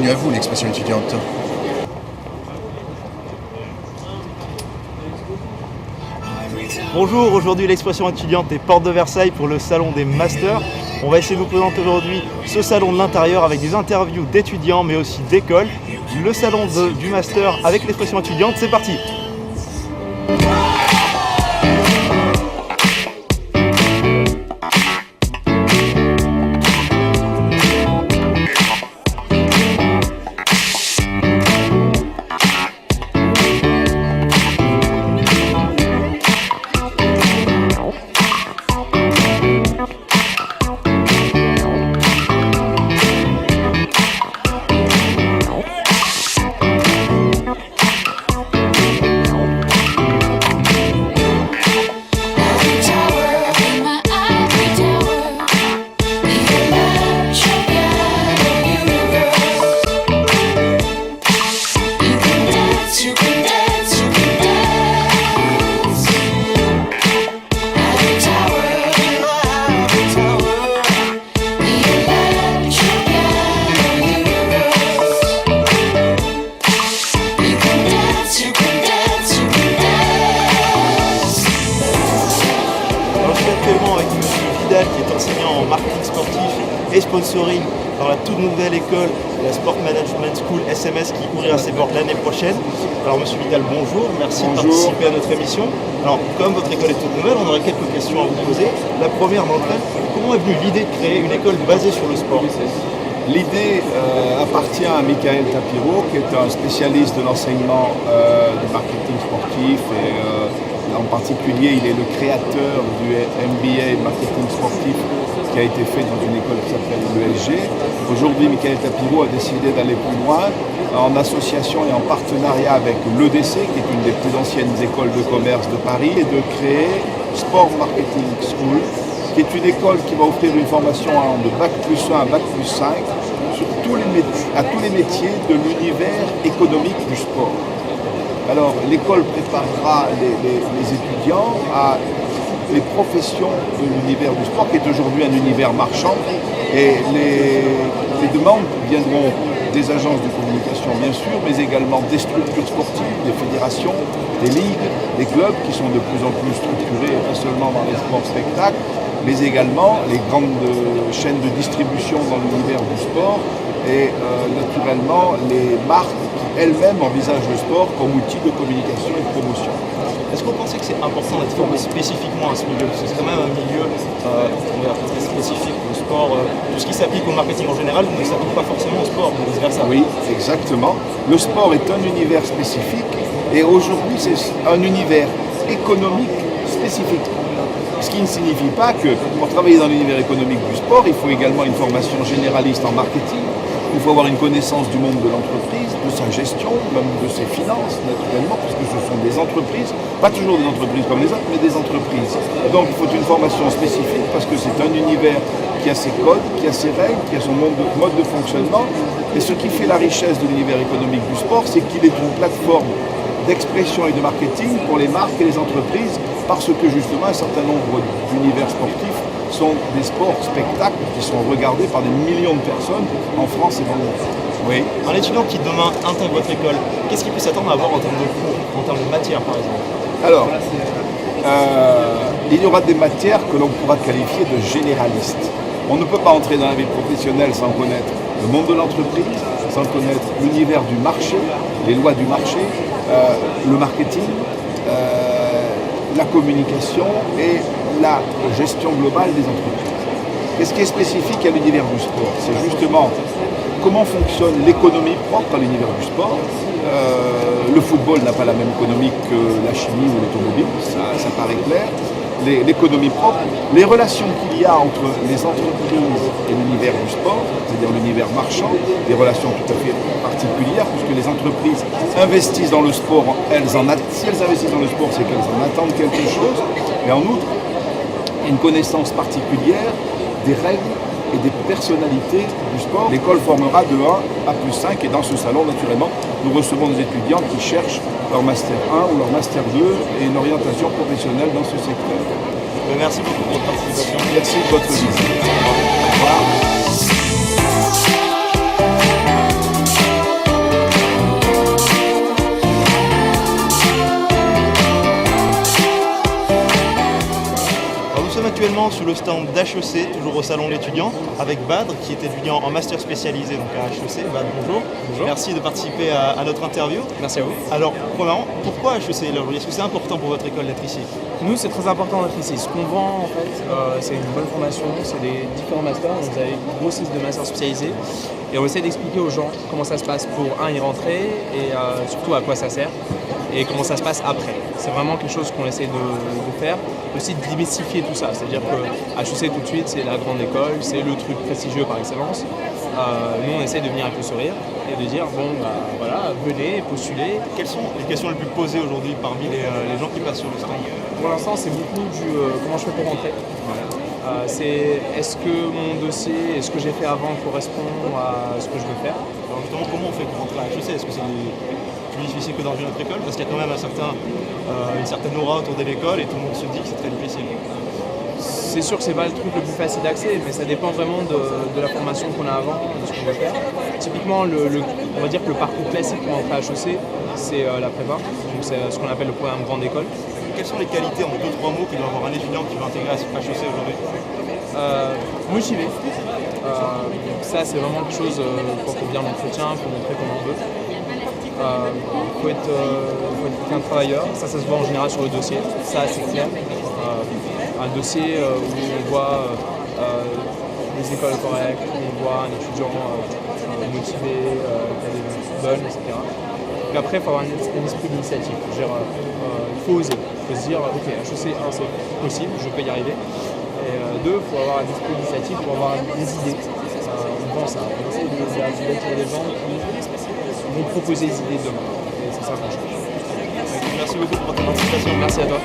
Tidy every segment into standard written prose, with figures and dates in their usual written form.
bienvenue à vous, l'Expression étudiante. Bonjour, aujourd'hui l'Expression étudiante est porte de Versailles pour le salon des masters. On va essayer de vous présenter aujourd'hui ce salon de l'intérieur avec des interviews d'étudiants mais aussi d'écoles. Le salon du master avec l'Expression étudiante, c'est parti! Qui est enseignant en marketing sportif et sponsoring dans la toute nouvelle école, la Sport Management School SMS qui ouvrira ses portes l'année prochaine. Alors Monsieur Vidal, bonjour, merci de participer à notre émission. Alors comme votre école est toute nouvelle, on aurait quelques questions à vous poser. La première d'entre elles, comment est venue l'idée de créer une école basée sur le sport? L'idée appartient à Michael Tapiro, qui est un spécialiste de l'enseignement du marketing sportif et en particulier, il est le créateur du MBA marketing sportif qui a été fait dans une école qui s'appelle l'ESG. Aujourd'hui, Michael Tapiro a décidé d'aller plus loin en association et en partenariat avec l'EDC, qui est une des plus anciennes écoles de commerce de Paris, et de créer Sport Marketing School, qui est une école qui va offrir une formation de Bac+1 à Bac+5 sur à tous les métiers de l'univers économique du sport. Alors, l'école préparera les étudiants à les professions de l'univers du sport, qui est aujourd'hui un univers marchand. Et les demandes viendront des agences de communication, bien sûr, mais également des structures sportives, des fédérations, des ligues, des clubs qui sont de plus en plus structurés, pas seulement dans les sports spectacles, mais également les grandes chaînes de distribution dans l'univers du sport et naturellement les marques elles-mêmes envisagent le sport comme outil de communication et de promotion. Est-ce que vous pensez que c'est important d'être formé spécifiquement à ce milieu? Parce que c'est quand même un milieu très spécifique, le sport, tout ce qui s'applique au marketing en général ne s'applique pas forcément au sport, mais vice-versa. Oui, exactement. Le sport est un univers spécifique et aujourd'hui c'est un univers économique spécifique. Ce qui ne signifie pas que pour travailler dans l'univers économique du sport, il faut également une formation généraliste en marketing. Il faut avoir une connaissance du monde de l'entreprise, de sa gestion, même de ses finances, naturellement, puisque ce sont des entreprises, pas toujours des entreprises comme les autres, mais des entreprises. Donc il faut une formation spécifique parce que c'est un univers qui a ses codes, qui a ses règles, qui a son mode de fonctionnement. Et ce qui fait la richesse de l'univers économique du sport, c'est qu'il est une plateforme d'expression et de marketing pour les marques et les entreprises, parce que justement un certain nombre d'univers sportifs sont des sports spectacles qui sont regardés par des millions de personnes en France et dans le monde. Oui. Un étudiant qui demain intègre votre école, qu'est-ce qu'il peut s'attendre à avoir en termes de cours, en termes de matière par exemple? Alors, il y aura des matières que l'on pourra qualifier de généralistes. On ne peut pas entrer dans la vie professionnelle sans connaître le monde de l'entreprise, sans connaître l'univers du marché, les lois du marché, le marketing, la communication et la gestion globale des entreprises. Qu'est-ce qui est spécifique à l'univers du sport? C'est justement comment fonctionne l'économie propre à l'univers du sport. Le football n'a pas la même économie que la chimie ou l'automobile, ça paraît clair. L'économie propre, les relations qu'il y a entre les entreprises et l'univers du sport, c'est-à-dire l'univers marchand, des relations tout à fait particulières, puisque les entreprises investissent dans le sport, si elles investissent dans le sport, c'est qu'elles en attendent quelque chose, et en outre, une connaissance particulière des règles et des personnalités du sport. L'école formera de 1 à +5 et dans ce salon, naturellement, nous recevons des étudiants qui cherchent leur Master 1 ou leur Master 2 et une orientation professionnelle dans ce secteur. Merci beaucoup pour votre participation. Merci de votre visite. Au revoir. actuellement sur le stand d'HEC, toujours au salon de l'étudiant, avec Badr, qui est étudiant en master spécialisé donc à HEC. Badr, bonjour. Bonjour. Merci de participer à notre interview. Merci à vous. Alors, premièrement, pourquoi HEC là aujourd'hui? Est-ce que c'est important pour votre école d'être ici? Nous, c'est très important d'être ici. Ce qu'on vend, en fait, c'est une bonne formation, c'est des différents masters. Donc, vous avez une grosse liste de masters spécialisés. Et on essaie d'expliquer aux gens comment ça se passe pour, y rentrer et surtout à quoi ça sert et comment ça se passe après. C'est vraiment quelque chose qu'on essaie de faire. Aussi de démystifier tout ça. C'est-à-dire que HEC, tout de suite, c'est la grande école, c'est le truc prestigieux par excellence. Nous, on essaie de venir avec le sourire et de dire, bon, voilà, venez, postulez. Quelles sont les questions les plus posées aujourd'hui parmi les gens qui passent sur le stand? Pour l'instant, c'est beaucoup du comment je fais pour rentrer. C'est est-ce que mon dossier et ce que j'ai fait avant correspond à ce que je veux faire. Alors justement, comment on fait pour rentrer à HEC? Est-ce que c'est plus difficile que dans une autre école? Parce qu'il y a quand même une certaine aura autour de l'école et tout le monde se dit que c'est très difficile. C'est sûr que c'est pas le truc le plus facile d'accès, mais ça dépend vraiment de la formation qu'on a avant, de ce qu'on veut faire. Typiquement, on va dire que le parcours classique pour entrer à HEC, c'est la prépa, donc c'est ce qu'on appelle le programme grande école. Quelles sont les qualités en 2-3 mots qu'il doit avoir un étudiant qui va intégrer à HEC aujourd'hui? Motivé. Donc ça, c'est vraiment quelque chose quand on vient en entretien, pour montrer comment on veut. Il faut être un travailleur, ça se voit en général sur le dossier, ça c'est clair. Un dossier où on voit des écoles correctes, on voit un étudiant motivé, qui a des notes bonnes, etc. Donc après, il faut avoir un esprit d'initiative. Il faut oser, il faut se dire, ok, HEC, 1, c'est possible, je peux y arriver. Et 2, il faut avoir un esprit d'initiative pour avoir des idées. On vend ça, on essaie d'être des gens qui vont proposer des idées demain. Et c'est ça qu'on cherche. Merci beaucoup pour votre participation. Merci à toi.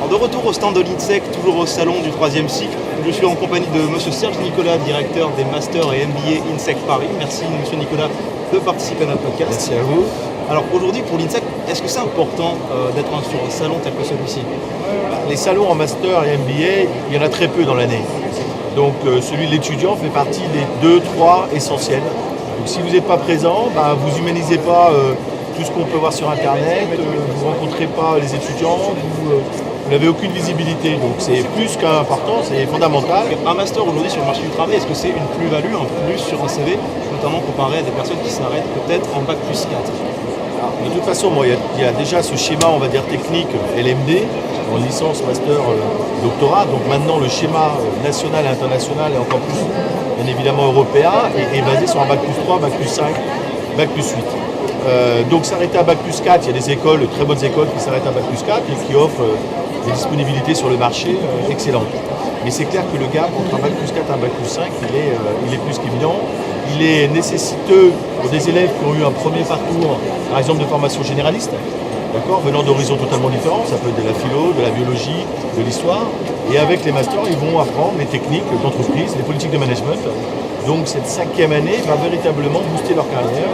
De retour au stand de l'INSEC, toujours au salon du 3e cycle. Je suis en compagnie de M. Serge Nicolas, directeur des Masters et MBA INSEC Paris. Merci M. Nicolas de participer à notre podcast. Merci à vous. Alors aujourd'hui pour l'INSEC, est-ce que c'est important d'être sur un salon tel que celui-ci? Les salons en master et MBA, il y en a très peu dans l'année. Donc celui de l'étudiant fait partie des 2-3 essentiels. Donc si vous n'êtes pas présent, vous n'humanisez pas tout ce qu'on peut voir sur Internet, vous ne rencontrez pas les étudiants, vous n'avez aucune visibilité. Donc c'est plus qu'important, c'est fondamental. Un master aujourd'hui sur le marché du travail, est-ce que c'est une plus-value, un plus sur un CV, notamment comparé à des personnes qui s'arrêtent peut-être en bac plus 4? De toute façon, il y a déjà ce schéma, on va dire technique, LMD, en licence, master, doctorat. Donc maintenant, le schéma national et international, et encore plus, bien évidemment, européen, est basé sur un bac plus 3, bac plus 5, bac plus 8. Donc s'arrêter à bac plus 4, il y a des écoles, de très bonnes écoles qui s'arrêtent à bac plus 4 et qui offrent des disponibilités sur le marché excellentes. Mais c'est clair que le gap entre un bac plus 4 et un bac plus 5, il est plus qu'évident. Il est nécessiteux pour des élèves qui ont eu un premier parcours, par exemple de formation généraliste, venant d'horizons totalement différents, ça peut être de la philo, de la biologie, de l'histoire. Et avec les masters, ils vont apprendre les techniques d'entreprise, les politiques de management. Donc cette 5e année va véritablement booster leur carrière,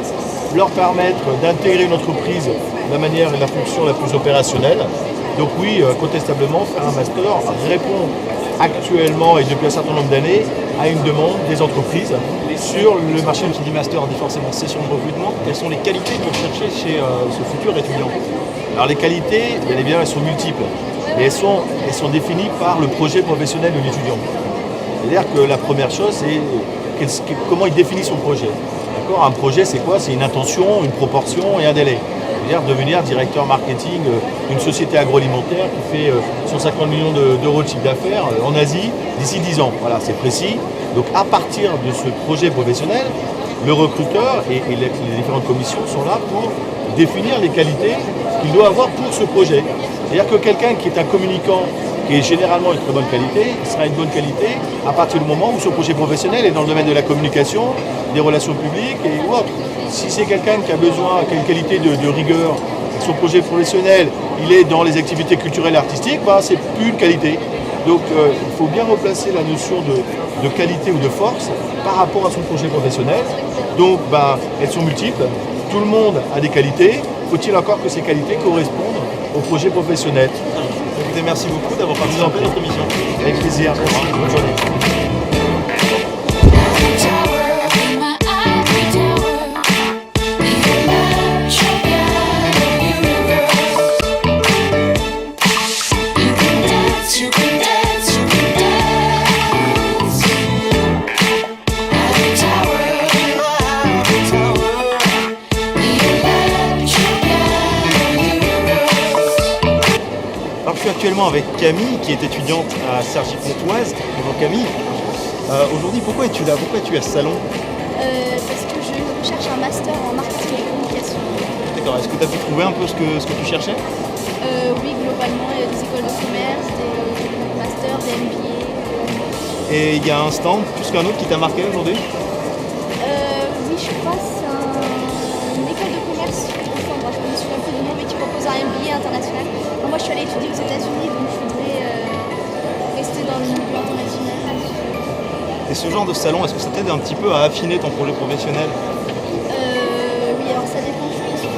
leur permettre d'intégrer une entreprise de la manière et la fonction la plus opérationnelle. Donc oui, contestablement, faire un master répond actuellement et depuis un certain nombre d'années à une demande des entreprises sur le marché. Qui dit master dit forcément session de recrutement. Quelles sont les qualités que vous recherchez chez ce futur étudiant? Alors les qualités, bien évidemment, elles sont multiples. Et elles sont définies par le projet professionnel de l'étudiant. C'est-à-dire que la première chose, c'est comment il définit son projet. Un projet, c'est quoi? C'est une intention, une proportion et un délai. C'est-à-dire devenir directeur marketing d'une société agroalimentaire qui fait 150 millions d'euros de chiffre d'affaires en Asie d'ici 10 ans. Voilà, c'est précis. Donc à partir de ce projet professionnel, le recruteur et les différentes commissions sont là pour définir les qualités qu'il doit avoir pour ce projet. C'est-à-dire que quelqu'un qui est un communicant qui est généralement une très bonne qualité, sera une bonne qualité à partir du moment où son projet professionnel est dans le domaine de la communication, des relations publiques et autres. Si c'est quelqu'un qui a besoin, qui a une qualité de rigueur, son projet professionnel, il est dans les activités culturelles et artistiques, bah, c'est plus une qualité. Donc il faut bien replacer la notion de qualité ou de force par rapport à son projet professionnel. Donc bah, elles sont multiples, tout le monde a des qualités, faut-il encore que ces qualités correspondent au projet professionnel. Écoutez, merci beaucoup d'avoir participé à notre émission. Avec plaisir, merci, bonne journée. Alors, je suis actuellement avec Camille, qui est étudiante à Cergy-Pontoise. Bonjour Camille. Aujourd'hui, pourquoi es-tu là? Pourquoi es-tu à ce salon? Parce que je recherche un master en marketing et communication. D'accord, est-ce que tu as pu trouver un peu ce que tu cherchais? Oui, globalement, il y a des écoles de commerce, des masters, des MBA. Et il y a un stand plus qu'un autre qui t'a marqué aujourd'hui? Oui, je crois que c'est une école de commerce, enfin, je me souviens plus du nom, mais qui propose un MBA international. Enfin, moi, je suis allée étudier aux États-Unis, donc je voudrais rester dans le milieu international. Et ce genre de salon, est-ce que ça t'aide un petit peu à affiner ton projet professionnel? Oui, alors ça dépend, je pense que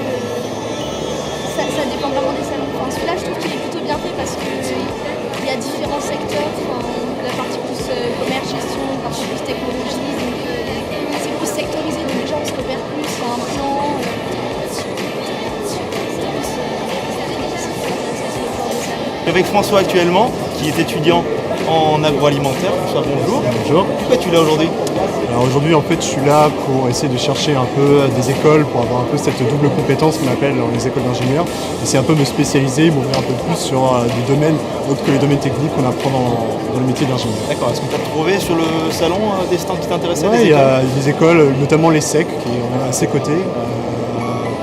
ça dépend vraiment des salons. Enfin, celui-là, je trouve qu'il est plutôt bien fait parce qu'il y a différents secteurs, enfin, la partie plus commerce, gestion, la partie plus technologie, donc c'est plus sectorisé, donc déjà on se repère plus, il y a un plan. Avec François actuellement, qui est étudiant en agroalimentaire. François, bonjour. Bonjour. Pourquoi tu es là aujourd'hui? Alors aujourd'hui en fait je suis là pour essayer de chercher un peu des écoles pour avoir un peu cette double compétence qu'on appelle dans les écoles d'ingénieurs. Et c'est un peu me spécialiser, m'ouvrir un peu plus sur des domaines autres que les domaines techniques qu'on apprend dans le métier d'ingénieur. D'accord, est-ce que tu as trouvé sur le salon des stands qui t'intéressaient? Ouais, il y a des écoles, notamment les SEC qui est à ses côtés.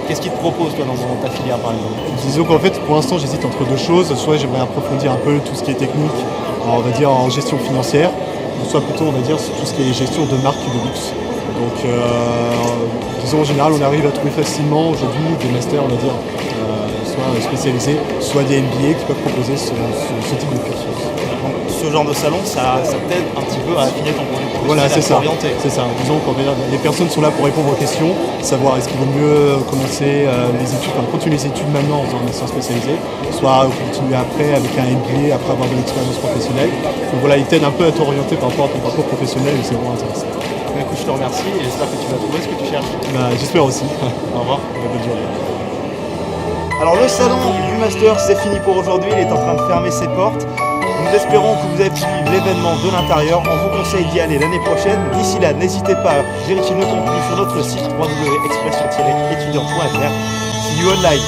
Qu'est-ce qu'ils te proposent toi dans ta filière par exemple? Disons qu'en fait pour l'instant j'hésite entre deux choses, soit j'aimerais approfondir un peu tout ce qui est technique, on va dire en gestion financière, soit plutôt on va dire tout ce qui est gestion de marques de luxe. Donc disons en général on arrive à trouver facilement aujourd'hui des masters on va dire soit spécialisés, soit des MBA qui peuvent proposer ce type de cursus. Donc, ce genre de salon, ça t'aide un petit peu à affiner ton projet professionnel, Voilà, c'est ça. orienté. C'est ça. Disons que les personnes sont là pour répondre aux questions, savoir est-ce qu'il vaut mieux commencer les études, enfin, continuer les études maintenant en faisant un master spécialisé, soit continuer après avec un MBA après avoir de l'expérience professionnelle. Donc voilà, il t'aide un peu à t'orienter par rapport à ton parcours professionnel et c'est vraiment intéressant. Écoute, je te remercie et j'espère que tu vas trouver ce que tu cherches. J'espère aussi. Au revoir. Bonne journée. Alors le salon du Master, c'est fini pour aujourd'hui, il est en train de fermer ses portes. Nous espérons que vous avez pu suivre l'événement de l'intérieur. On vous conseille d'y aller l'année prochaine. D'ici là, n'hésitez pas à vérifier nos contenus sur notre site www.expression-étudiant.fr. See you online.